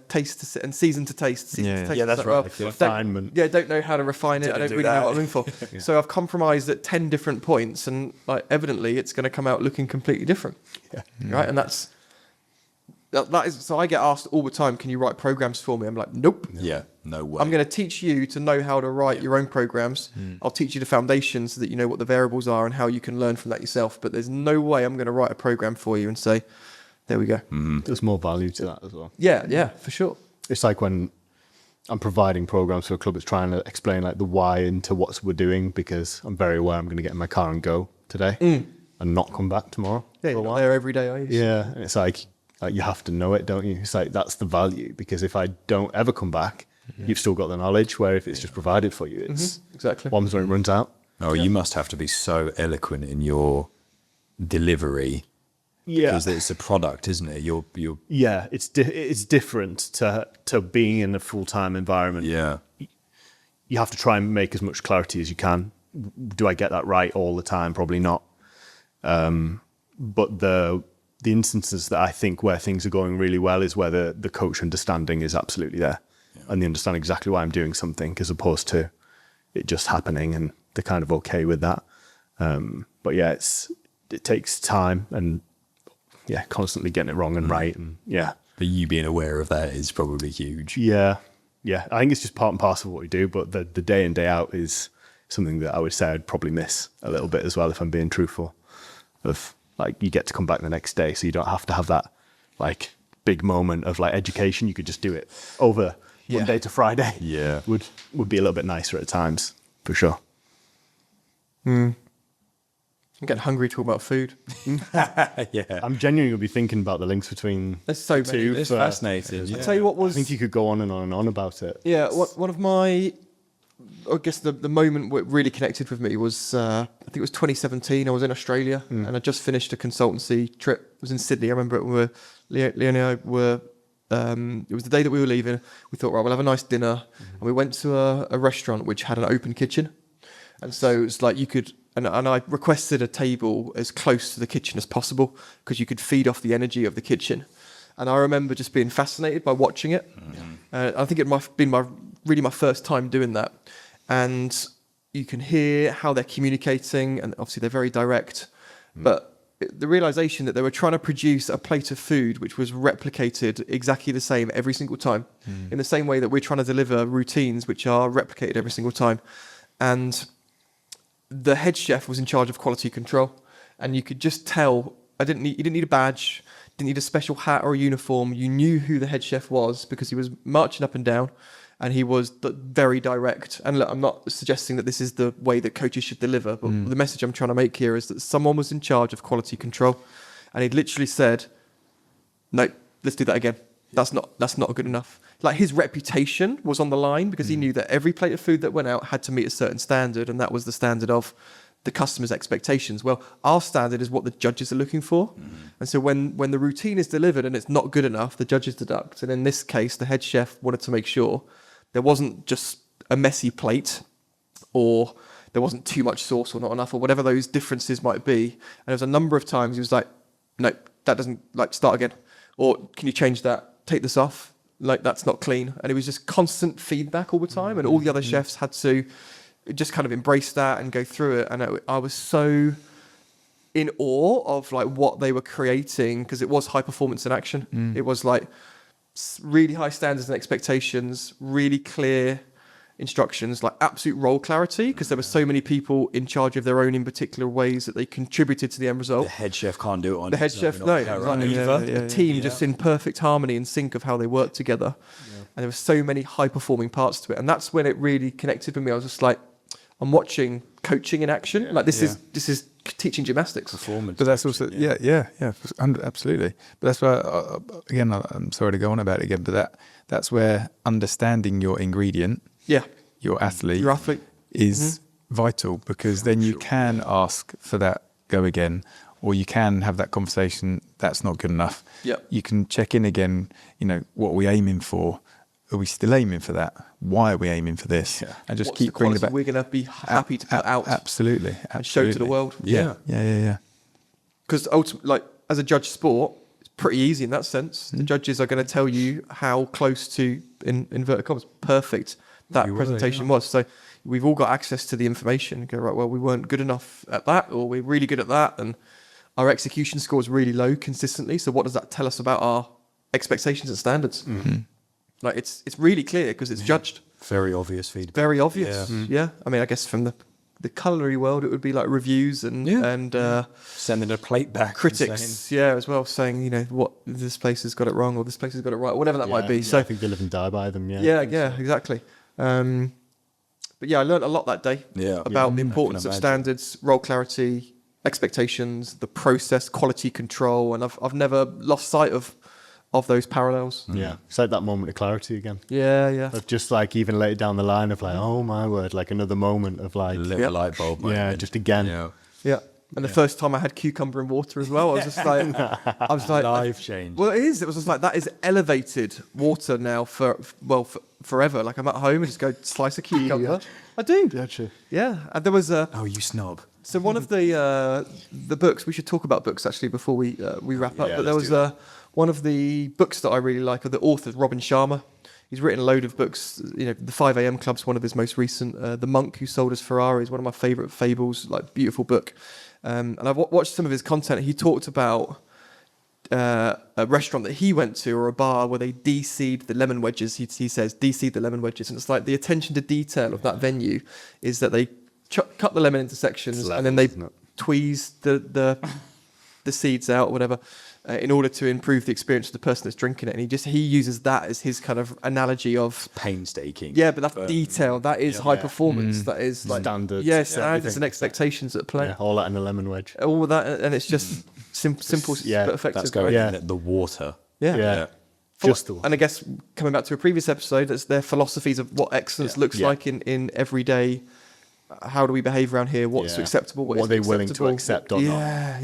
Taste to and season to taste. Season to taste.
Yeah, that's
It's
right.
like,
Refinement.
don't know how to refine it. I don't really know what I'm in for. So I've compromised at 10 different points, and like evidently it's going to come out looking completely different. Right, and that is. So I get asked all the time, can you write programs for me? I'm like, nope.
Yeah, no way.
I'm going to teach you to know how to write your own programs. I'll teach you the foundations so that you know what the variables are and how you can learn from that yourself. But there's no way I'm going to write a program for you and say, there we go.
There's more value to that as well.
Yeah, for sure.
It's like when I'm providing programs for a club, it's trying to explain like the why into what we're doing, because I'm very aware I'm going to get in my car and go today and not come back tomorrow.
Yeah,
for a
you're not
while.
there every day, are you?
Yeah, and it's like you have to know it, don't you? It's like that's the value, because if I don't ever come back, you've still got the knowledge, where if it's just provided for you, it's
Exactly.
bombs when it runs out.
Oh, you must have to be so eloquent in your delivery.
Yeah,
Because it's a product, isn't it? You're
yeah, it's different to being in a full-time environment.
yeah.
You have to try and make as much clarity as you can. Do I get that right all the time? Probably not. But the instances that I think where things are going really well is where the coach understanding is absolutely there, and they understand exactly why I'm doing something, as opposed to it just happening, and they're kind of okay with that. But yeah, it takes time and constantly getting it wrong and right, and
But you being aware of that is probably huge.
yeah. I think it's just part and parcel of what we do. But the day in, day out is something that I would say I'd probably miss a little bit as well, if I'm being truthful. Of like, you get to come back the next day, so you don't have to have that like big moment of like education. You could just do it over Monday to Friday.
Yeah.
would be a little bit nicer at times, for sure.
I'm getting hungry talking about food.
Yeah.
I'm genuinely going to be thinking about the links between
There's so many.
two.
It's fascinating. Yeah.
I'll tell you what
I
was...
think you could go on and on and on about it.
Yeah, one of my... I guess the moment that really connected with me was, I think it was 2017. I was in Australia and I just finished a consultancy trip. It was in Sydney. I remember it. Leonie and I were... it was the day that we were leaving. We thought, right, we'll have a nice dinner. And we went to a restaurant which had an open kitchen. And so it was like you could... And I requested a table as close to the kitchen as possible, because you could feed off the energy of the kitchen. And I remember just being fascinated by watching it. I think it might have been my first time doing that. And you can hear how they're communicating, and obviously they're very direct. But the realization that they were trying to produce a plate of food which was replicated exactly the same every single time, in the same way that we're trying to deliver routines which are replicated every single time. And the head chef was in charge of quality control, and you could just tell. You didn't need a badge, didn't need a special hat or a uniform. You knew who the head chef was because he was marching up and down, and he was very direct. And look, I'm not suggesting that this is the way that coaches should deliver, but the message I'm trying to make here is that someone was in charge of quality control, and he'd literally said, "No, let's do that again. That's not good enough." Like, his reputation was on the line because he knew that every plate of food that went out had to meet a certain standard, and that was the standard of the customer's expectations. Well, our standard is what the judges are looking for. And so when the routine is delivered and it's not good enough, the judges deduct. And in this case, the head chef wanted to make sure there wasn't just a messy plate, or there wasn't too much sauce or not enough, or whatever those differences might be. And there was a number of times he was like, "No, that doesn't, like, start again." Or, "Can you change that? Take this off. Like, that's not clean." And it was just constant feedback all the time. And all the other chefs had to just kind of embrace that and go through it. And I was so in awe of, like, what they were creating, because it was high performance in action. It was like really high standards and expectations, really clear instructions, like absolute role clarity, because there were so many people in charge of their own in particular ways that they contributed to the end result.
The head chef can't do it on
the head chef. No, it was like a team just in perfect harmony and sync of how they worked together. And there were so many high performing parts to it, and that's when it really connected with me. I was just like, I'm watching coaching in action. Like, this is teaching gymnastics.
Performance.
But that's also, absolutely. But that's where, again, I'm sorry to go on about it again, but that's where understanding your ingredient, your athlete, is vital, because then you can ask for that go again, or you can have that conversation, that's not good enough. You can check in again, what are we aiming for? Are we still aiming for that? Why are we aiming for this? And just keep bringing it back.
We're going to be happy to put out.
Absolutely.
And show to the world.
Yeah.
Because ultimately, like, as a judge sport, it's pretty easy in that sense. The judges are going to tell you how close to, in inverted commas, perfect that presentation was. So we've all got access to the information. Go, right, well, we weren't good enough at that, or we're really good at that, and our execution score is really low consistently. So what does that tell us about our expectations and standards? Like, it's really clear because it's judged.
Very obvious feedback.
Very obvious. Yeah. I mean, I guess from the culinary world, it would be like reviews and
sending a plate back.
Critics, as well, saying, what, this place has got it wrong, or this place has got it right, whatever that might be. So
I think they live and die by them.
Yeah, exactly. But I learned a lot that day about the importance of standards, role clarity, expectations, the process, quality control, and I've never lost sight of those parallels.
It's like that moment of clarity again.
Of
just like even later down the line of like, oh my word, like another moment of like
a little light bulb moment.
Just again.
And the first time I had cucumber and water as well, I was just like,
life change.
Well, it was just like, that is elevated water now for forever. Like, I'm at home and just go slice a cucumber. I do. And there was
oh, you snob.
So one of the books, we should talk about books actually before we wrap up. But there was one of the books that I really like, of the author, Robin Sharma. He's written a load of books. The 5 a.m. Club's one of his most recent. The Monk Who Sold Us Ferraris, one of my favourite fables, like, beautiful book. And I've watched some of his content. He talked about a restaurant that he went to, or a bar, where they de-seed the lemon wedges. He says, de-seed the lemon wedges. And it's like the attention to detail of that venue is that they cut the lemon into sections, and then they tweeze the seeds out, or whatever, in order to improve the experience of the person that's drinking it. And he uses that as his kind of analogy of
painstaking.
But that's detail. That is high performance. That is like
standards.
Standards and expectations at play.
All that in a lemon wedge.
All of that, and it's just simple but effective.
That's going in the water.
Just the water.
And I guess coming back to a previous episode, that's their philosophies of what excellence looks like in everyday. How do we behave around here? What's acceptable? What are they willing to
accept or
not?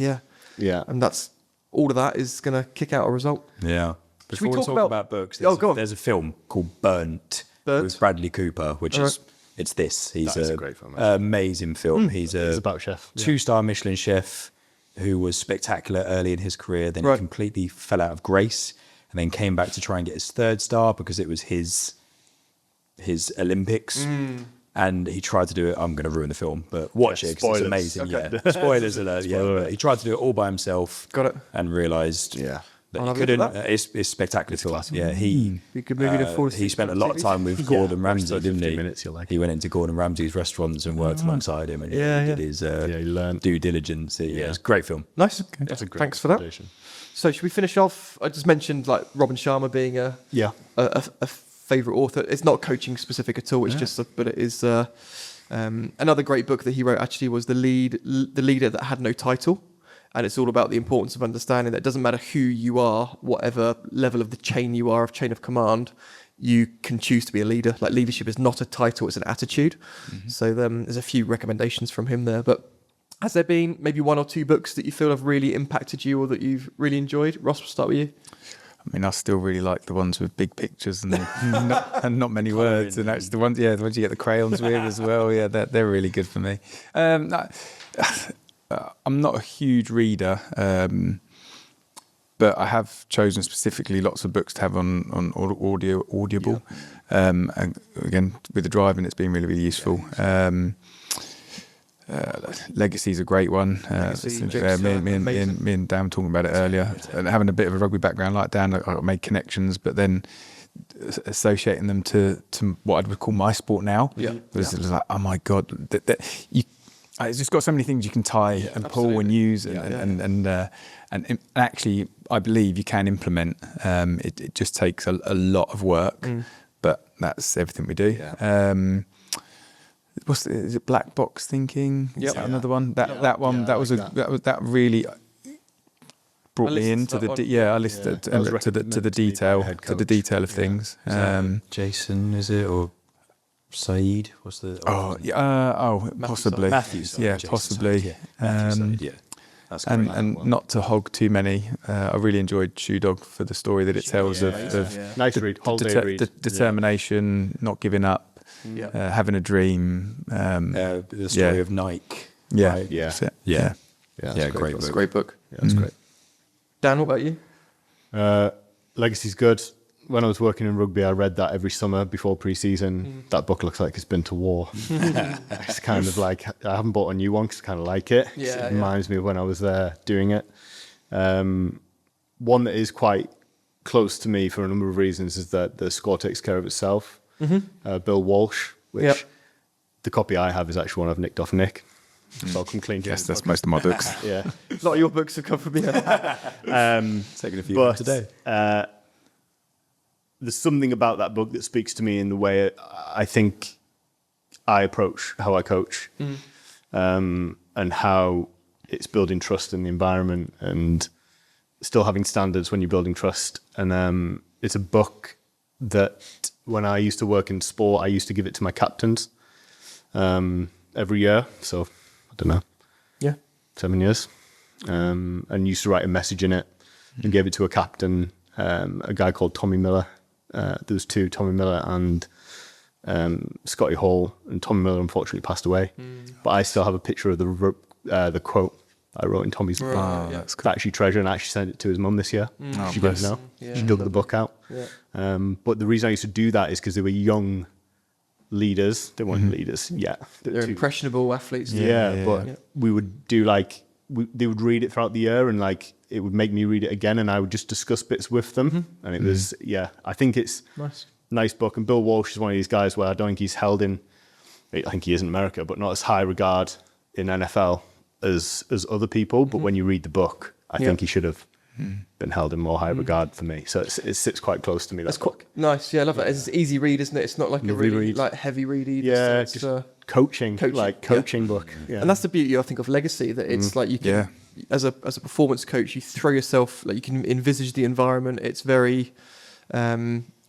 Yeah. And that's all of that is going to kick out a result.
Yeah. Before we talk about books, there's a film called Burnt with Bradley Cooper, which is He's
a great film.
Amazing film. He's
about chef.
2-star Michelin chef who was spectacular early in his career. Then he completely fell out of grace and then came back to try and get his third star because it was his Olympics. And he tried to do it. I'm going to ruin the film, but watch it because it's amazing.
Okay.
Yeah, spoilers alert. Yeah, but he tried to do it all by himself.
Got it.
And realised that he couldn't. It's spectacular film. Yeah, he spent a lot of time with Gordon Ramsay, didn't he?
Minutes,
he went into Gordon Ramsay's restaurants and worked alongside him, and he did his
he learned
due diligence. It's a great film.
Nice.
That's a great
Thanks for that.
recommendation.
So should we finish off? I just mentioned like Robin Sharma being a favourite author. It's not coaching specific at all. It's just, but it is another great book that he wrote. Actually, was the leader that had no title, and it's all about the importance of understanding that it doesn't matter who you are, whatever level of the chain you are of chain of command, you can choose to be a leader. Like leadership is not a title; it's an attitude. So there's a few recommendations from him there, but. Has there been maybe one or two books that you feel have really impacted you or that you've really enjoyed? Ross, we'll start with you.
I mean, I still really like the ones with big pictures and not many words, and that's the ones you get the crayons with as well. Yeah, they're really good for me. I'm not a huge reader, but I have chosen specifically lots of books to have on Audible. And again, with the driving, it's been really, really useful. Legacy is a great one. Me and Dan were talking about it earlier. And having a bit of a rugby background like Dan, I made connections, but then associating them to what I would call my sport now. It was like, oh my God, it's just got so many things you can tie and pull and use, and actually, I believe you can implement. It just takes a lot of work, but that's everything we do. Is it Black Box Thinking? Is that another one? That really brought me into the I listened to the detail of things.
Jason, is it, or Saeed? What's the
possibly
Matthews?
Possibly.
That's great.
And not to hog too many. I really enjoyed Shoe Dog for the story that it tells of
nice read, holiday read,
determination, not giving up. Having a dream.
The story of Nike.
Right?
Great book.
It's a great book.
Yeah, that's great.
Dan, what about you?
Legacy's good. When I was working in rugby, I read that every summer before pre-season. That book looks like it's been to war. It's kind of like, I haven't bought a new one because I kind of like it. It reminds me of when I was there doing it. One that is quite close to me for a number of reasons is that the score takes care of itself. Bill Walsh, which the copy I have is actually one I've nicked off Nick. So I'll come clean to
that's most of my books.
A lot of your books have come from me.
Taking a few today.
There's something about that book that speaks to me in the way I think I approach how I coach, and how it's building trust in the environment and still having standards when you're building trust. And it's a book that when I used to work in sport, I used to give it to my captains every year. So, I don't know. 7 years. And used to write a message in it and gave it to a captain, a guy called Tommy Miller. There was two, Tommy Miller and Scotty Hall. And Tommy Miller unfortunately passed away. But I still have a picture of the quote I wrote in Tommy's book.
That's cool.
That actually treasure, and I actually sent it to his mum this year. She didn't know. She dug the book out. But the reason I used to do that is because they were young leaders. They weren't leaders yet.
They're impressionable athletes.
But we would do they would read it throughout the year, and it would make me read it again, and I would just discuss bits with them. And it was, I think it's nice book. And Bill Walsh is one of these guys where I don't think he's held in, I think he is in America, but not as high regard in NFL as other people. But when you read the book, I think he should have been held in more high regard for me. So it sits quite close to me.
That's quite nice. Yeah, I love that. It's an easy read, isn't it? It's not like a really heavy read either.
Yeah, it's just coaching book. Yeah.
And that's the beauty, I think, of Legacy, that it's like you can, as a performance coach, you throw yourself, you can envisage the environment. It's very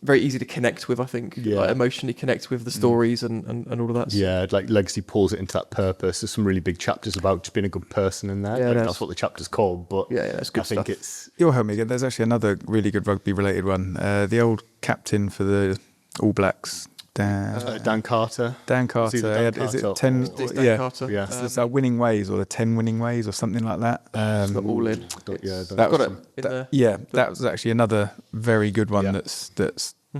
very easy to connect with, I think, emotionally connect with the stories and all of that.
Yeah, Legacy pulls it into that purpose. There's some really big chapters about just being a good person in there. That's what the chapter's called. But
it's good stuff.
I think it's...
You'll help me again. There's actually another really good rugby-related one. The old captain for the All Blacks,
Dan Carter.
Dan
Was
Carter.
it Dan
Is it
Carter
10?
It's Dan Carter.
Yeah.
It's like Winning Ways or the 10 Winning Ways or something like that.
It's not all in.
That
Got it in there.
Yeah, that was actually another very good one that's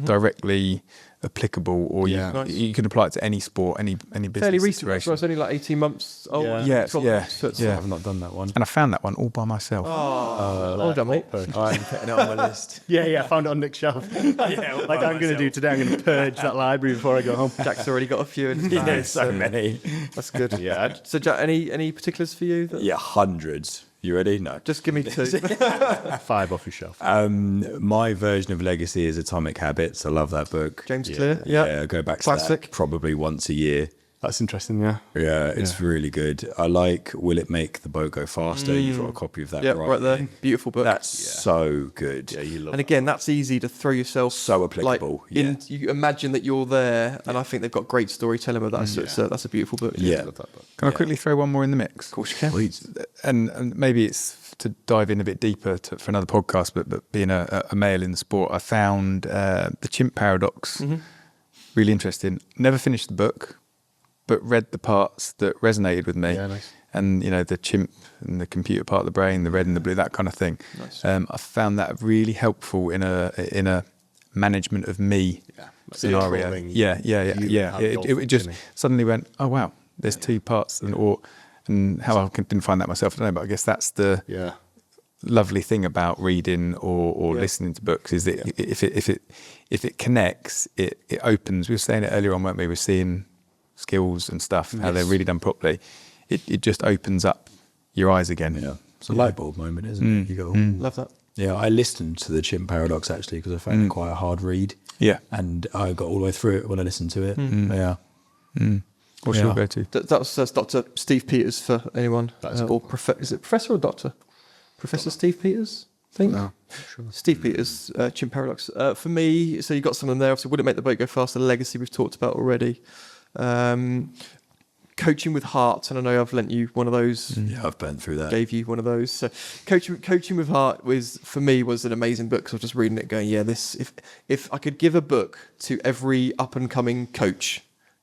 directly applicable, or
Nice.
you can apply it to any sport, any business
Fairly recent.
situation.
It's only like 18 months old.
Yeah.
I've not done that one.
And I found that one all by myself.
Well done, mate.
I'm putting it on my list.
Yeah, I found it on Nick's shelf. Like I'm going to do today, I'm going to purge that library before I go home.
Jack's already got a few in his bag,
So many.
That's good.
Yeah.
So, Jack, any particulars for you?
Yeah, hundreds. You ready? No.
Just give me 2.
5 off your shelf.
My version of Legacy is Atomic Habits. I love that book.
James Clear. Yeah.
I go back to
Classic.
that probably once a year.
That's interesting, yeah.
Yeah, it's really good. I like Will It Make the Boat Go Faster? You've got a copy of that
Yeah, right there. Beautiful book.
That's so good. Yeah, you love
And again, that's easy to throw yourself.
So applicable,
Like, you imagine that you're there, and I think they've got great storytelling with that. So that's a beautiful book.
Yeah.
I love that book.
Can I quickly throw one more in the mix?
Of course you can.
Please.
And maybe it's to dive in a bit deeper for another podcast, but being a male in the sport, I found the chimp paradox really interesting. Never finished the book, but read the parts that resonated with me.
Yeah, nice.
And, the chimp and the computer part of the brain, the red and the blue, that kind of thing.
Nice.
I found that really helpful in a management of me scenario.
controlling
Yeah.
have
It
your
just
functioning.
suddenly went, oh, wow, there's 2 parts. And how I didn't find that myself, I don't know, but I guess that's the lovely thing about reading or listening to books is that if it connects, it opens. We were saying it earlier on, weren't we? We're seeing skills and stuff, how they're really done properly. It just opens up your eyes again.
Yeah. It's a light bulb moment, isn't it? You go, "Ooh."
Love that.
Yeah, I listened to the Chimp Paradox actually because I found it quite a hard read.
Yeah.
And I got all the way through it when I listened to it. Yeah.
What's your go-to?
That's Dr. Steve Peters for anyone. Or is it Professor or Doctor? Professor Steve Peters, I think.
No, sure.
Steve Peters, Chimp Paradox. For me, so you got some of them there. Obviously, Would It Make the Boat Go Faster? Legacy we've talked about already. Coaching with Heart, and I know I've lent you one of those.
Yeah, I've been through that.
Gave you one of those. So, Coaching with Heart was an amazing book. Because I was just reading it, going, yeah, this. If I could give a book to every up and coming coach,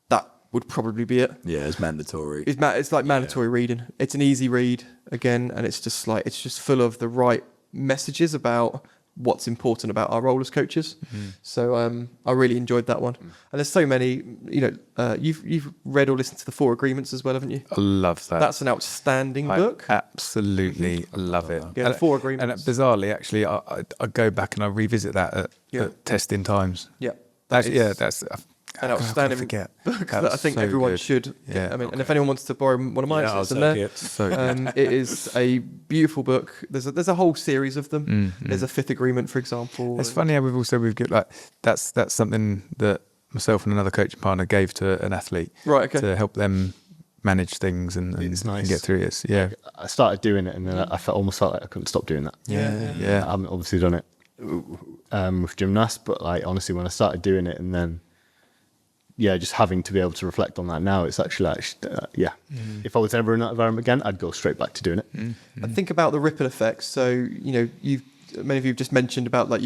that would probably be it.
Yeah, it's mandatory.
It's like mandatory reading. It's an easy read again, and it's just full of the right messages about what's important about our role as coaches. So I really enjoyed that one. And there's so many. You've read or listened to the 4 Agreements as well, haven't you?
I love that.
That's an outstanding book.
Absolutely love it.
Yeah, the 4 Agreements.
And bizarrely, actually, I go back and I revisit that at testing times.
Yeah,
That's
an outstanding
forget.
book that I think everyone should.
Yeah.
I mean, and if anyone wants to borrow one of mine, it's in there.
So good.
It is a beautiful book. There's a whole series of them. There's a 5th Agreement, for example.
It's funny how we've got like that's something that myself and another coaching partner gave to an athlete,
Right, okay.
to help them manage things and
It's nice.
and get through it. Yeah,
I started doing it, and then I almost felt like I couldn't stop doing that.
yeah.
I haven't obviously done it with gymnasts, but like honestly, when I started doing it, and then just having to be able to reflect on that now, it's actually if I was ever in that environment again, I'd go straight back to doing it.
And think about the ripple effects. So many of you have just mentioned about like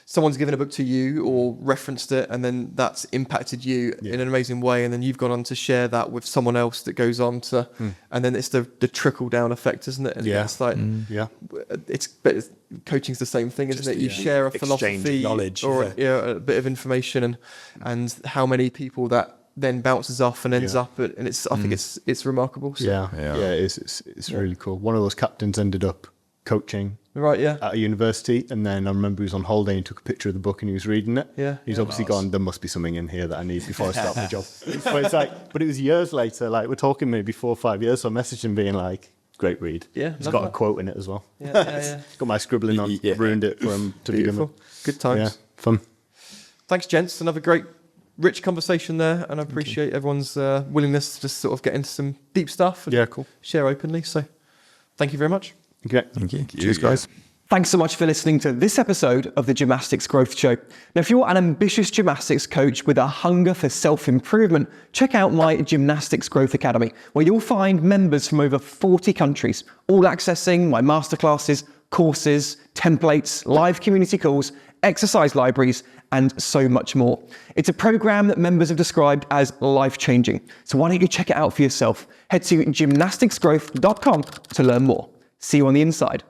someone's given a book to you or referenced it, and then that's impacted you in an amazing way, and then you've gone on to share that with someone else that goes on to, and then it's the trickle down effect, isn't it? And it's like but coaching's the same thing, isn't it? You share a philosophy,
knowledge,
or a bit of information, and how many people that then bounces off and ends up at, and I think it's remarkable. So.
It's really cool. One of those captains ended up coaching at a university, and then I remember he was on holiday and took a picture of the book and he was reading it. He's obviously gone, there must be something in here that I need before I start my job. But it was years later, like we're talking maybe 4 or 5 years, so I messaged him being like, great read. It's got a quote in it as well. It's got my scribbling on, ruined it for him to begin with.
Good times.
Fun.
Thanks, gents. Another great rich conversation there, and I appreciate everyone's willingness to just sort of get into some deep stuff and
cool.
share openly. So thank you very much.
Okay.
Thank you. Cheers, guys.
Thanks so much for listening to this episode of the Gymnastics Growth Show. Now, if you're an ambitious gymnastics coach with a hunger for self-improvement, check out my Gymnastics Growth Academy, where you'll find members from over 40 countries, all accessing my masterclasses, courses, templates, live community calls, exercise libraries, and so much more. It's a program that members have described as life-changing. So why don't you check it out for yourself? Head to gymnasticsgrowth.com to learn more. See you on the inside.